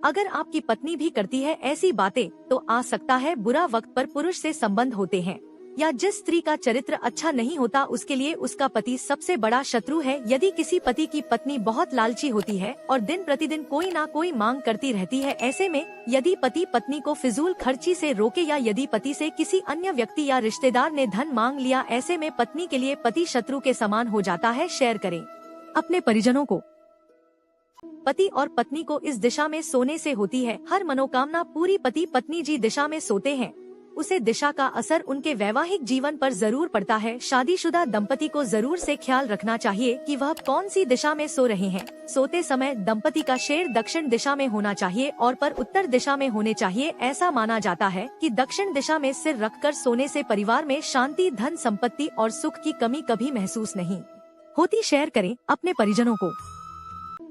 अगर आपकी पत्नी भी करती है ऐसी बातें तो आ सकता है बुरा वक्त पर पुरुष से संबंध होते हैं, या जिस स्त्री का चरित्र अच्छा नहीं होता उसके लिए उसका पति सबसे बड़ा शत्रु है। यदि किसी पति की पत्नी बहुत लालची होती है और दिन प्रतिदिन कोई ना कोई मांग करती रहती है, ऐसे में यदि पति पत्नी को फिजूल खर्ची से रोके या यदि पति से किसी अन्य व्यक्ति या रिश्तेदार ने धन मांग लिया, ऐसे में पत्नी के लिए पति शत्रु के समान हो जाता है। शेयर करें अपने परिजनों को। पति और पत्नी को इस दिशा में सोने से होती है हर मनोकामना पूरी। पति पत्नी जी दिशा में सोते हैं, उसे दिशा का असर उनके वैवाहिक जीवन पर जरूर पड़ता है। शादीशुदा दंपति को जरूर से ख्याल रखना चाहिए कि वह कौन सी दिशा में सो रहे हैं। सोते समय दंपति का शेर दक्षिण दिशा में होना चाहिए और पर उत्तर दिशा में होने चाहिए। ऐसा माना जाता है कि दक्षिण दिशा में सिर रखकर सोने से परिवार में शांति, धन संपत्ति और सुख की कमी कभी महसूस नहीं होती। शेयर करें अपने परिजनों को।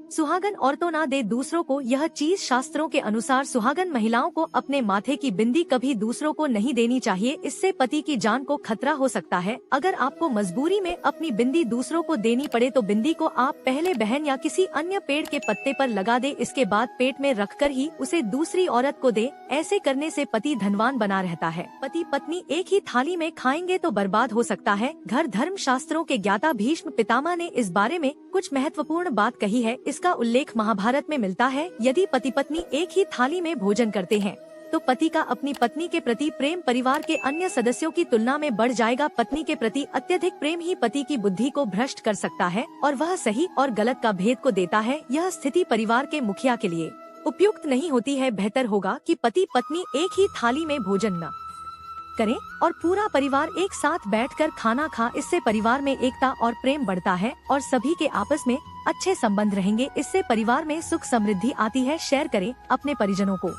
सुहागन औरतों ना दे दूसरों को यह चीज। शास्त्रों के अनुसार सुहागन महिलाओं को अपने माथे की बिंदी कभी दूसरों को नहीं देनी चाहिए, इससे पति की जान को खतरा हो सकता है। अगर आपको मजबूरी में अपनी बिंदी दूसरों को देनी पड़े तो बिंदी को आप पहले बहन या किसी अन्य पेड़ के पत्ते पर लगा दे, इसके बाद पेट में रखकर ही उसे दूसरी औरत को दे। ऐसे करने से पति धनवान बना रहता है। पति पत्नी एक ही थाली में खाएंगे तो बर्बाद हो सकता है। घर धर्म शास्त्रों के ज्ञाता भीष्म पितामह ने इस बारे में कुछ महत्वपूर्ण बात कही है। इसका उल्लेख महाभारत में मिलता है। यदि पति पत्नी एक ही थाली में भोजन करते हैं तो पति का अपनी पत्नी के प्रति प्रेम परिवार के अन्य सदस्यों की तुलना में बढ़ जाएगा। पत्नी के प्रति अत्यधिक प्रेम ही पति की बुद्धि को भ्रष्ट कर सकता है और वह सही और गलत का भेद को देता है। यह स्थिति परिवार के मुखिया के लिए उपयुक्त नहीं होती है। बेहतर होगा कि पति पत्नी एक ही थाली में भोजन न करें और पूरा परिवार एक साथ बैठकर खाना खा। इससे परिवार में एकता और प्रेम बढ़ता है और सभी के आपस में अच्छे संबंध रहेंगे। इससे परिवार में सुख समृद्धि आती है। शेयर करें अपने परिजनों को।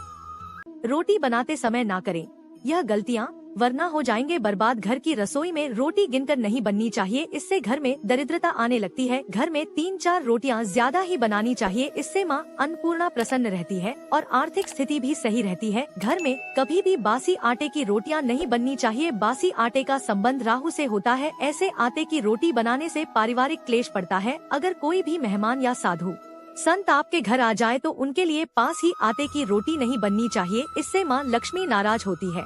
रोटी बनाते समय ना करें यह गलतियाँ, वरना हो जाएंगे बर्बाद। घर की रसोई में रोटी गिनकर नहीं बननी चाहिए, इससे घर में दरिद्रता आने लगती है। घर में 3-4 रोटियां ज्यादा ही बनानी चाहिए, इससे माँ अन्नपूर्णा प्रसन्न रहती है और आर्थिक स्थिति भी सही रहती है। घर में कभी भी बासी आटे की रोटियां नहीं बननी चाहिए। बासी आटे का संबंध राहु से होता है। ऐसे आटे की रोटी बनाने से पारिवारिक क्लेश पड़ता है। अगर कोई भी मेहमान या साधु संत आपके घर आ जाए तो उनके लिए पास ही आटे की रोटी नहीं बननी चाहिए, इससे माँ लक्ष्मी नाराज होती है,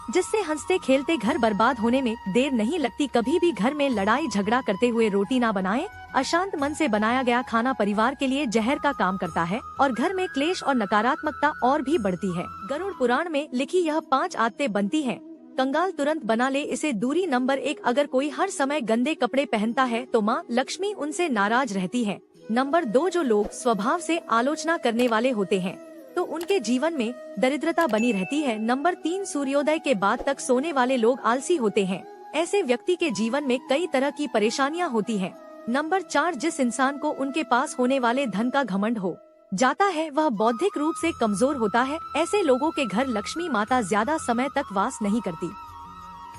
जिससे हंसते खेलते घर बर्बाद होने में देर नहीं लगती। कभी भी घर में लड़ाई झगड़ा करते हुए रोटी ना बनाएं। अशांत मन से बनाया गया खाना परिवार के लिए जहर का काम करता है और घर में क्लेश और नकारात्मकता और भी बढ़ती है। गरुड़ पुराण में लिखी यह 5 आदतें बनती हैं। कंगाल तुरंत बना ले इसे। दूरी नंबर 1, अगर कोई हर समय गंदे कपड़े पहनता है तो माँ लक्ष्मी उनसे नाराज रहती है। नंबर 2, जो लोग स्वभाव से आलोचना करने वाले होते हैं तो उनके जीवन में दरिद्रता बनी रहती है। नंबर 3, सूर्योदय के बाद तक सोने वाले लोग आलसी होते हैं। ऐसे व्यक्ति के जीवन में कई तरह की परेशानियां होती हैं। नंबर 4, जिस इंसान को उनके पास होने वाले धन का घमंड हो जाता है वह बौद्धिक रूप से कमजोर होता है। ऐसे लोगों के घर लक्ष्मी माता ज्यादा समय तक वास नहीं करती।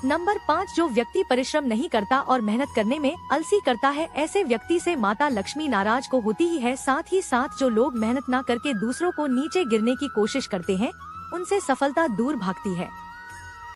नंबर 5, जो व्यक्ति परिश्रम नहीं करता और मेहनत करने में अलसी करता है, ऐसे व्यक्ति से माता लक्ष्मी नाराज को होती ही है। साथ ही साथ जो लोग मेहनत न करके दूसरों को नीचे गिरने की कोशिश करते हैं उनसे सफलता दूर भागती है।